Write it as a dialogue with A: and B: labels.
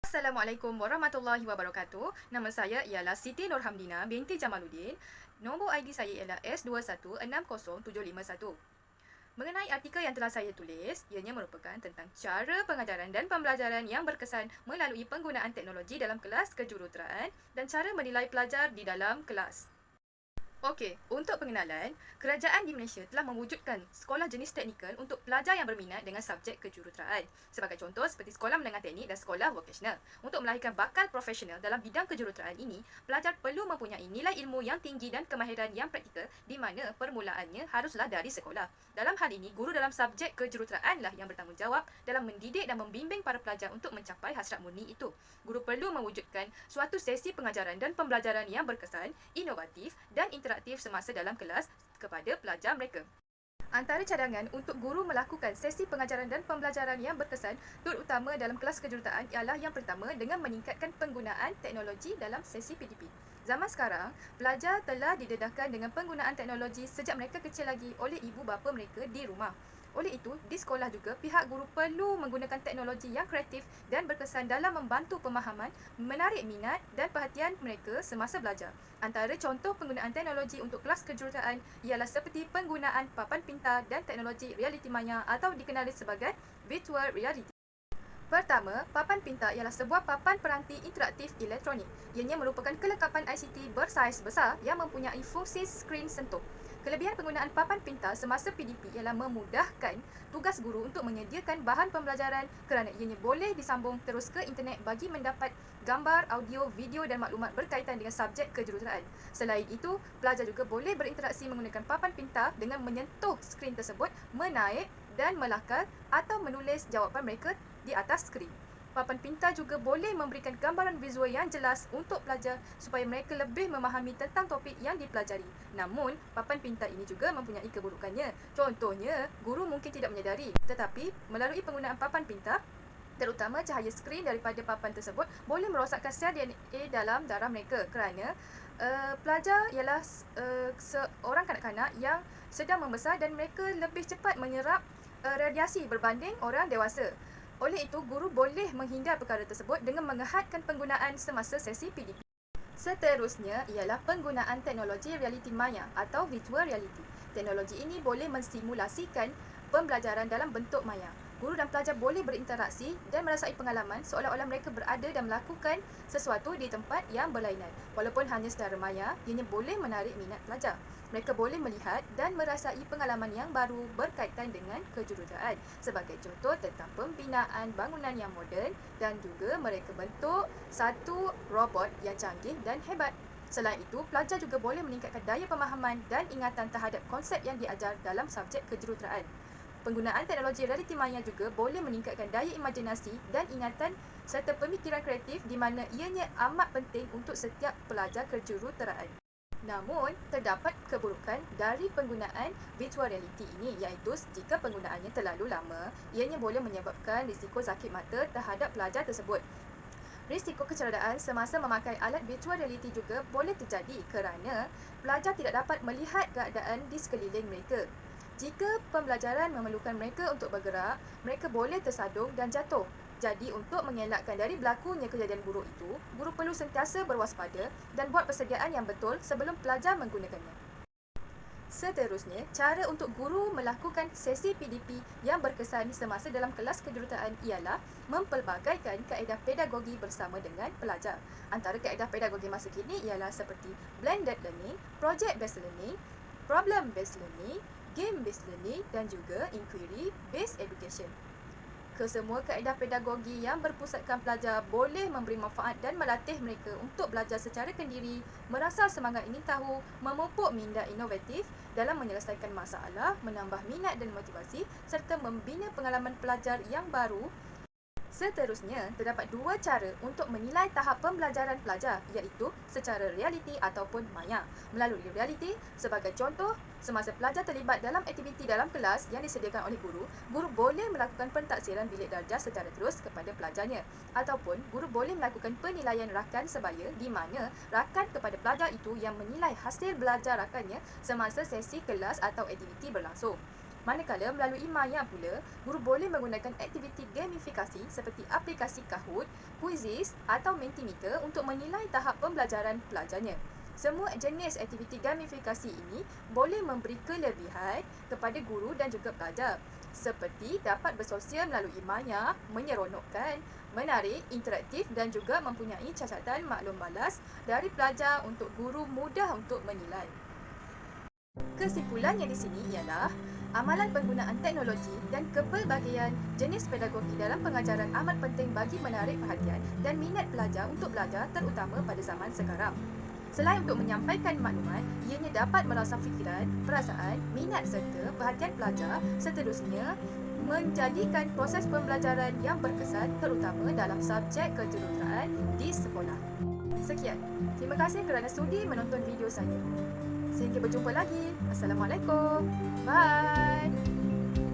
A: Assalamualaikum warahmatullahi wabarakatuh. Nama saya ialah Siti Nurhamdina binti Jamaluddin. Nombor ID saya ialah S21607071. Mengenai artikel yang telah saya tulis, ianya merupakan tentang cara pengajaran dan pembelajaran yang berkesan melalui penggunaan teknologi dalam kelas kejuruteraan dan cara menilai pelajar di dalam kelas. Okey, untuk pengenalan, kerajaan di Malaysia telah mewujudkan sekolah jenis teknikal untuk pelajar yang berminat dengan subjek kejuruteraan. Sebagai contoh seperti sekolah menengah teknik dan sekolah vokasional. Untuk melahirkan bakal profesional dalam bidang kejuruteraan ini, pelajar perlu mempunyai nilai ilmu yang tinggi dan kemahiran yang praktikal di mana permulaannya haruslah dari sekolah. Dalam hal ini, guru dalam subjek kejuruteraan lah yang bertanggungjawab dalam mendidik dan membimbing para pelajar untuk mencapai hasrat murni itu. Guru perlu mewujudkan suatu sesi pengajaran dan pembelajaran yang berkesan, inovatif dan interaktif semasa dalam kelas kepada pelajar mereka. Antara cadangan untuk guru melakukan sesi pengajaran dan pembelajaran yang berkesan terutama dalam kelas kejuruteraan ialah yang pertama dengan meningkatkan penggunaan teknologi dalam sesi PDP. Zaman sekarang, pelajar telah didedahkan dengan penggunaan teknologi sejak mereka kecil lagi oleh ibu bapa mereka di rumah. Oleh itu, di sekolah juga pihak guru perlu menggunakan teknologi yang kreatif dan berkesan dalam membantu pemahaman, menarik minat dan perhatian mereka semasa belajar. Antara contoh penggunaan teknologi untuk kelas kejuruteraan ialah seperti penggunaan papan pintar dan teknologi realiti maya atau dikenali sebagai virtual reality. Pertama, papan pintar ialah sebuah papan peranti interaktif elektronik. Ianya merupakan kelengkapan ICT bersaiz besar yang mempunyai fungsi skrin sentuh. Kelebihan penggunaan papan pintar semasa PDP ialah memudahkan tugas guru untuk menyediakan bahan pembelajaran kerana ianya boleh disambung terus ke internet bagi mendapat gambar, audio, video dan maklumat berkaitan dengan subjek kejuruteraan. Selain itu, pelajar juga boleh berinteraksi menggunakan papan pintar dengan menyentuh skrin tersebut, menaik dan melakar atau menulis jawapan mereka di atas skrin. Papan pintar juga boleh memberikan gambaran visual yang jelas untuk pelajar supaya mereka lebih memahami tentang topik yang dipelajari. Namun, papan pintar ini juga mempunyai keburukannya. Contohnya, guru mungkin tidak menyedari, tetapi melalui penggunaan papan pintar, terutama cahaya skrin daripada papan tersebut boleh merosakkan sel DNA dalam darah mereka kerana pelajar ialah seorang kanak-kanak yang sedang membesar dan mereka lebih cepat menyerap radiasi berbanding orang dewasa. Oleh itu, guru boleh menghindar perkara tersebut dengan mengehatkan penggunaan semasa sesi PDP. Seterusnya ialah penggunaan teknologi realiti maya atau virtual reality. Teknologi ini boleh mensimulasikan pembelajaran dalam bentuk maya. Guru dan pelajar boleh berinteraksi dan merasai pengalaman seolah-olah mereka berada dan melakukan sesuatu di tempat yang berlainan. Walaupun hanya secara maya, ianya boleh menarik minat pelajar. Mereka boleh melihat dan merasai pengalaman yang baru berkaitan dengan kejuruteraan. Sebagai contoh tentang pembinaan bangunan yang moden dan juga mereka bentuk satu robot yang canggih dan hebat. Selain itu, pelajar juga boleh meningkatkan daya pemahaman dan ingatan terhadap konsep yang diajar dalam subjek kejuruteraan. Penggunaan teknologi realiti maya juga boleh meningkatkan daya imajinasi dan ingatan serta pemikiran kreatif di mana ianya amat penting untuk setiap pelajar kejuruteraan. Namun, terdapat keburukan dari penggunaan virtual reality ini iaitu jika penggunaannya terlalu lama, ianya boleh menyebabkan risiko sakit mata terhadap pelajar tersebut. Risiko kecederaan semasa memakai alat virtual reality juga boleh terjadi kerana pelajar tidak dapat melihat keadaan di sekeliling mereka. Jika pembelajaran memerlukan mereka untuk bergerak, mereka boleh tersadung dan jatuh. Jadi, untuk mengelakkan dari berlakunya kejadian buruk itu, guru perlu sentiasa berwaspada dan buat persediaan yang betul sebelum pelajar menggunakannya. Seterusnya, cara untuk guru melakukan sesi PDP yang berkesan semasa dalam kelas kejuruteraan ialah mempelbagaikan kaedah pedagogi bersama dengan pelajar. Antara kaedah pedagogi masa kini ialah seperti blended learning, project based learning, problem based learning, game based learning dan juga inquiry based education. Kesemua kaedah pedagogi yang berpusatkan pelajar boleh memberi manfaat dan melatih mereka untuk belajar secara kendiri, merasa semangat ingin tahu, memupuk minda inovatif dalam menyelesaikan masalah, menambah minat dan motivasi serta membina pengalaman pelajar yang baru. Seterusnya, terdapat dua cara untuk menilai tahap pembelajaran pelajar iaitu secara realiti ataupun maya. Melalui realiti, sebagai contoh, semasa pelajar terlibat dalam aktiviti dalam kelas yang disediakan oleh guru, guru boleh melakukan pentaksiran bilik darjah secara terus kepada pelajarnya. Ataupun, guru boleh melakukan penilaian rakan sebaya di mana rakan kepada pelajar itu yang menilai hasil belajar rakannya semasa sesi kelas atau aktiviti berlangsung. Manakala melalui Maya pula, guru boleh menggunakan aktiviti gamifikasi seperti aplikasi Kahoot, Quizizz atau Mentimeter untuk menilai tahap pembelajaran pelajarnya. Semua jenis aktiviti gamifikasi ini boleh memberi kelebihan kepada guru dan juga pelajar, seperti dapat bersosial melalui Maya, menyeronokkan, menarik, interaktif dan juga mempunyai catatan maklum balas dari pelajar untuk guru mudah untuk menilai. Kesimpulannya di sini ialah amalan penggunaan teknologi dan kepelbagaian jenis pedagogi dalam pengajaran amat penting bagi menarik perhatian dan minat pelajar untuk belajar terutama pada zaman sekarang. Selain untuk menyampaikan maklumat, ianya dapat merangsang fikiran, perasaan, minat serta perhatian pelajar seterusnya menjadikan proses pembelajaran yang berkesan terutama dalam subjek kejuruteraan di sekolah. Sekian. Terima kasih kerana sudi menonton video saya. Sehingga berjumpa lagi. Assalamualaikum. Bye.